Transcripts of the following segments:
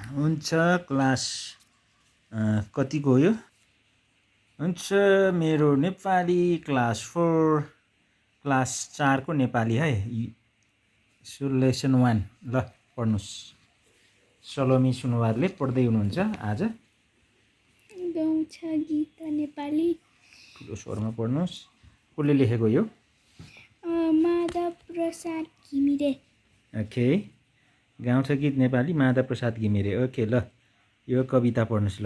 हुन्छ क्लास कतिको हो यो? हुन्छ मेरो नेपाली क्लास 4 क्लास 4 को नेपाली है। सो लेसन 1 ल पढ्नुस्। सलोमी सुनवारले पढ्दै हुनुहुन्छ आज। गाउँछ गीत नेपाली ठुलो स्वरमा पढ्नुस्। कसले लेखेको यो? माधव प्रसाद घिमिरे। ओके, गाउँछ गीत नेपाली माधव प्रसाद घिमिरे। ओके ल यो कविता पढ्नुस् ल।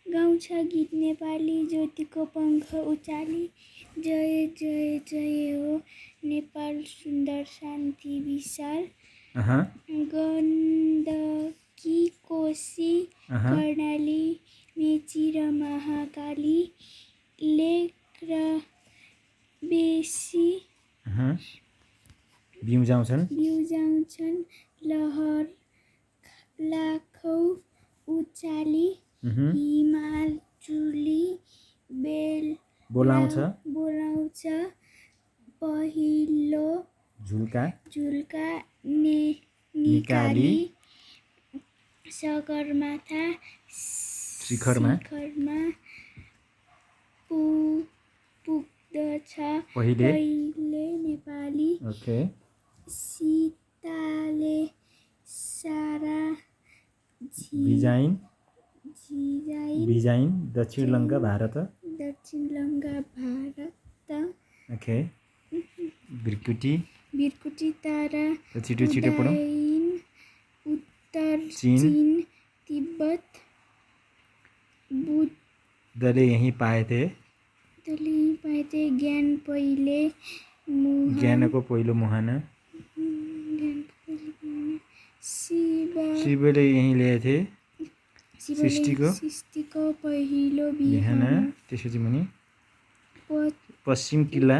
गाउँछ गीत नेपाली ज्योतिको पङ्ख उचाली, जय जय जय हो नेपाल सुन्दर शान्ति विशाल। गण्डकी कोशी कर्णाली मेची र महाकाली, लेक र बेसी बिउजाउँछन् लहर लाखौँ उचाली, हिमाल चुली बोलाउँछ पहिलो झुल्का निकाली, सगरमाथा शिखरमा पुग्दछ पहिले नेपाली। सीताले सारा बिजाइन दक्षिण लङ्का भारत। ओके, बिर्कुटी तारा छिटो पढौँ। उत्तर चीन तिब्बत बुद्धले यहीँ पाए थे ज्ञानको पहिलो मुहान। शिवले यहीँ ल्याए थे सृष्टिको पहिलो बिहान। त्यसपछि मुनि पश्चिम किल्ला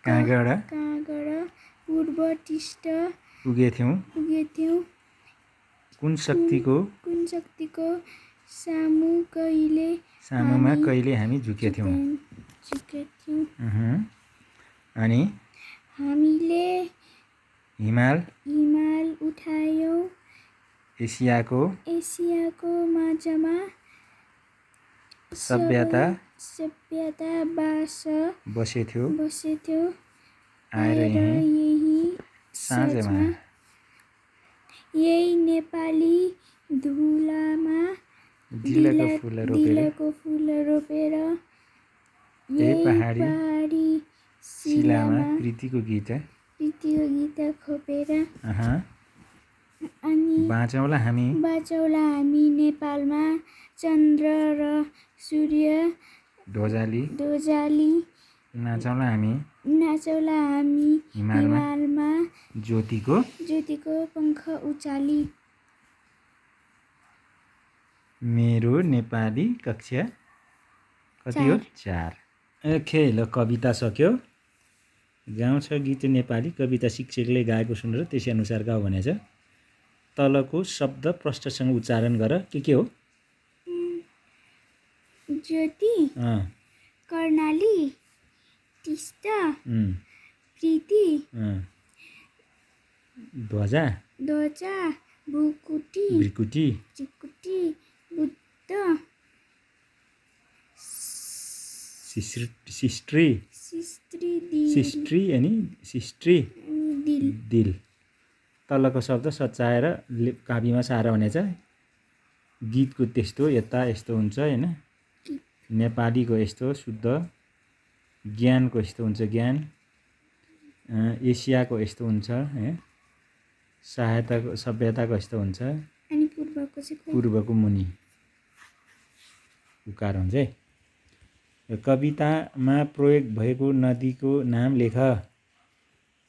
काँगडा पूर्व टिष्ट पुगेथ्यौँ। कुन शक्तिको सामुमा कहिले हामी झुकेथ्यौँ। अनि हामीले हिमाल उठायौँ एसियाको माझमा सभ्यता बसेथ्यो आएर यही साँझमा यही नेपाली धुलामा दिलको फुल रोपेर यही पहाडी शिलामा प्रीतिको गीत खोपेर अनि बाँचौँला हामी नेपालमा चन्द्र र सूर्य ध्वजाली नाचौँला हामी हिमालमा ज्योतिको पङ्ख उचाली। मेरो नेपाली कक्षा कति हो? 4। ओके ल कविता सक्यो। गाउँछ गीत नेपाली कविता शिक्षकले गाएको सुनेर त्यसै अनुसार गाऊ भनेछ। तलको शब्द प्रष्टसँग उच्चारण गर। के हो? ज्योति, कर्णाली, टिष्ट, प्रीति, ध्वजा, भृकुटी, बुद्ध, सिस्ट्री, दिल। तलको शब्द सच्याएर कापीमा सार भनेछ। गीतको त्यस्तो यस्तो हुन्छ हैन। नेपालीको यस्तो शुद्ध, ज्ञानको यस्तो हुन्छ ज्ञान, एसियाको यस्तो हुन्छ है, सभ्यताको यस्तो हुन्छ, अनि पूर्वको मुनि उकार हुन्छ है। कवितामा प्रयोग भएको नदीको नाम लेख।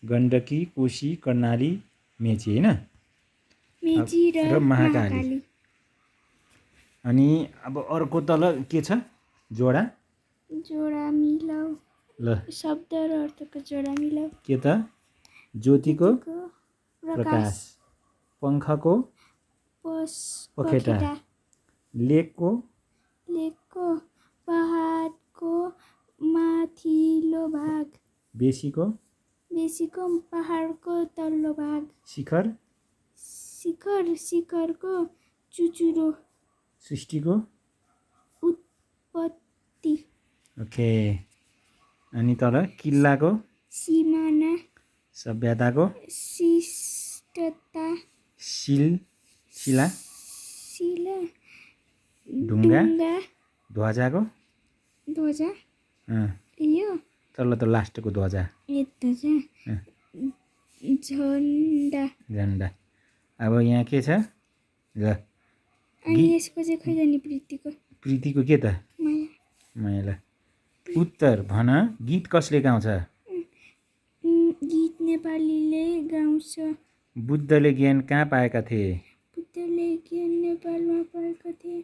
गण्डकी, कोशी, कर्णाली, मेची हैन, मेची र महाकाली। अनि अब अर्को तल के छ? जोडा मिलाऊ ल। शब्द र अर्थको जोडा मिलाऊ। के त? ज्योतिको प्रकाश, पङ्खको पखेटा, लेकको पहाडको माथिल्लो भाग, बेसीको पहाडको तल्लो भाग, शिखर शिखर शिखरको चुचुरो सृष्टिको उत्पत्ति ओके अनि तल किल्लाको सिमाना सभ्यताको शिष्टता शिला शिला ढुङ्गा ध्वजाको ध्वजा अँ, यो तल्लो त लास्टको ध्वजा ध्वजा अँ, झन्डा झन्डा अब यहाँ के छ ल अनि यसको चाहिँ खै जाने प्रीतिको के त माया मायाला उत्तर भन गीत कसले गाउँछ गीत नेपालीले गाउँछ बुद्धले ज्ञान कहाँ पाएका थिए बुद्धले ज्ञान नेपालमा पाएका थिए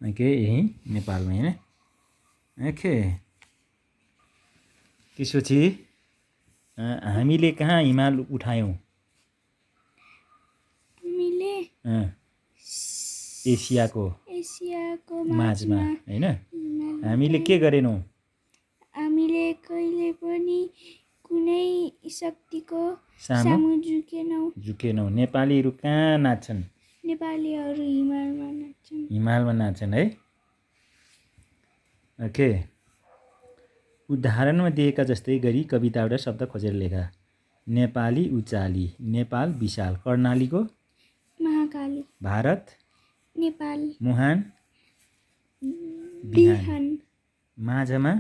ओके यही नेपालमै होइन ओके त्यसपछि हामीले कहाँ हिमाल उठायौँ हामीले अँ, एसियाको एसियाको माझमा होइन हामीले के गरेनौँ हामीले कहिले पनि कुनै शक्तिको सामु सामु झुकेनौँ नेपालीहरू कहाँ नाच्छन् नेपालीहरू हिमालमा नाच्छन् हिमालमा नाच्छन् है ओके उदाहरणमा दिएका जस्तै गरी कविताबाट शब्द खोजेर लेखा नेपाली उचाली नेपाल विशाल कर्णालीको महाकाली भारत नेपाल मुहान बिहान माझमा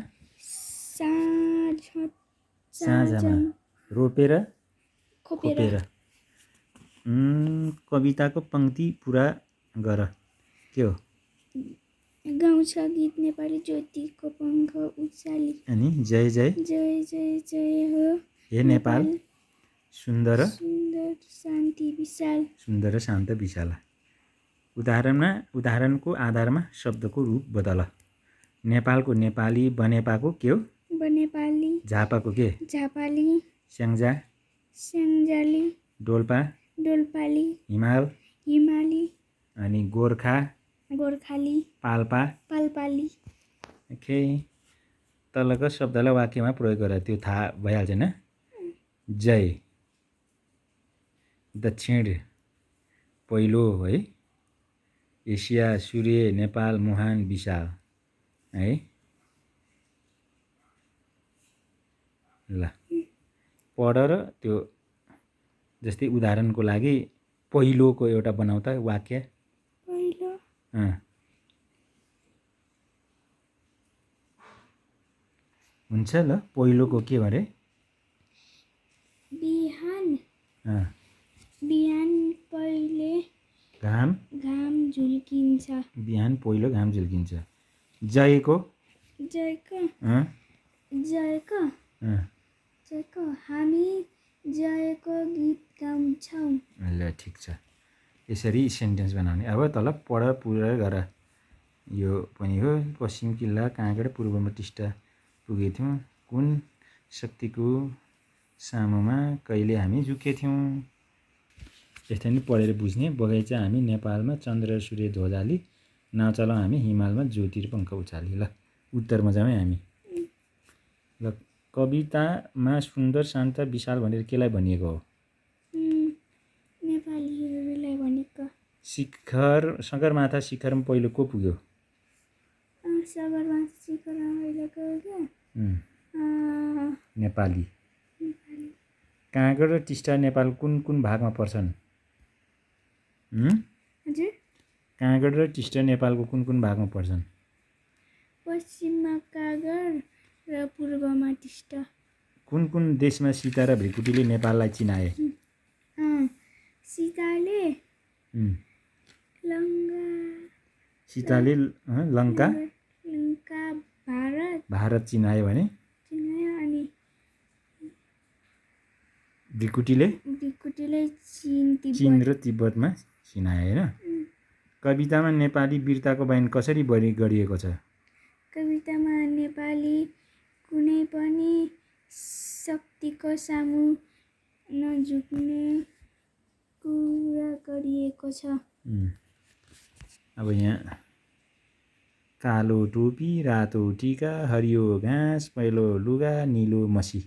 साँझमा रोपेर खोपेर कविताको पङ्क्ति पुरा गर के हो गाउँछ गीत नेपाली ज्योतिको पङ्ख उचाली अनि जय जय जय जय जय हो हे नेपाल सुन्दर सुन्दर शान्ति विशाल सुन्दर र शान्त विशाल उदाहरणको आधारमा शब्दको रूप बदल नेपालको नेपाली बनेपाको के हो बनेपाली झापाको के झापाली स्याङ्जा स्याङ्जाली डोल्पा डोल्पाली हिमाल हिमाली अनि गोर्खा गोर्खाली पाल्पा पाल्पाली ओके तलको शब्दलाई वाक्यमा प्रयोग गर त्यो थाहा भइहाल्छ होइन जय दक्षिण पहिलो है एसिया सूर्य नेपाल मुहान विशाल है ल पढ र त्यो जस्तै उदाहरणको लागि पहिलोको एउटा बनाऊ त वाक्य पहिलो हुन्छ ल पहिलोको के भरे बिहान अँ, बिहान पहिले घाम घाम झुल्किन्छ बिहान पहिलो घाम झुल्किन्छ जयको जयको अँ, जयको अँ, जयको हामी जयको गीत गाउँछौँ ल ठिक छ यसरी सेन्टेन्स बनाउने अब तल पढ पुरा गर यो पनि हो पश्चिम किल्ला काँगड पूर्वमा टिस्टा पुगेका थियौँ कुन शक्तिको सामुमा कहिले हामी झुकेथ्यौँ यस्तै नै पढेर बुझ्ने बगैँचा हामी नेपालमा चन्द्र र सूर्य ध्वजाली नाचलाउँ हामी हिमालमा ज्योति र पङ्ख उचाली ल उत्तरमा जाउँ है हामी ल कवितामा सुन्दर शान्त विशाल भनेर केलाई भनिएको हो नेपालीहरूलाई भनेको शिखर सगरमाथा शिखरमा पहिलो को पुग्यो सगरमाथा शिखरमा पहिलो गयो नेपाली काँगड र टिस्टा नेपाल कुन कुन भागमा पर्छन् हजुर काँगड र टिस्टा नेपालको कुन कुन भागमा पर्छन् पश्चिममा काँगड र पूर्वमा टिस्टा कुन कुन देशमा सीता र भृकुटीले नेपाललाई चिनाए सीताले सीताले लङ्का लङ्का भारत चिनायो भने चिनायो अनि भृकुटीले चीन र तिब्बतमा चिनाए होइन कवितामा नेपाली वीरताको बयान कसरी गरिएको छ कवितामा नेपाली कुनै पनि शक्तिको सामु नझुक्ने कुरा गरिएको छ अब यहाँ कालो टोपी रातो टिका हरियो घाँस पहेँलो लुगा निलो मसी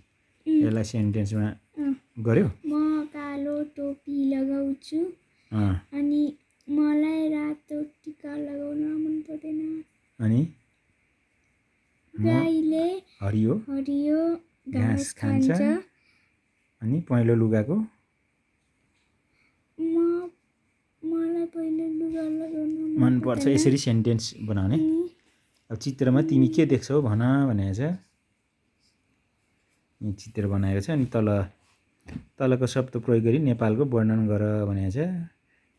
यसलाई सेन्टेन्समा गर्यो म कालो टोपी लगाउँछु अँ, अनि मलाई रातो टिका लगाउन मन पर्दैन। अनि गाईले हरियो हरियो घाँस घाँस खान्छ। खान्छ। अनि पहेँलो लुगाको मलाई पहिलो लुगा लगाउन मन पर्छ। यसरी सेन्टेन्स बनाउने। अब चित्रमा तिमी के देख्छौ भन भनेको छ। यहाँ चित्र बनाएको छ अनि तलको शब्द प्रयोग गरी नेपालको वर्णन गर भनेको छ।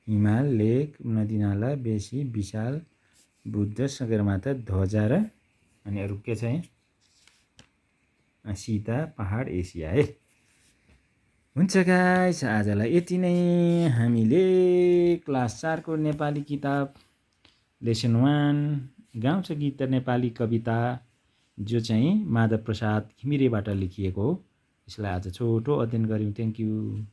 हिमाल, लेक, नदीनाला, बेसी, विशाल, बुद्ध, सगरमाथा, ध्वजा र अनि अरू के छ यहाँ? सीता, पहाड, एसिया है। हुन्छ गाइस, आजलाई यति नै। हामीले क्लास 4 को नेपाली किताब लेसन 1 गाउँछ गीत नेपाली कविता जो चाहिँ माधव प्रसाद घिमिरेबाट लेखिएको हो, यसलाई आज छोटो अध्ययन गऱ्यौँ। Thank you.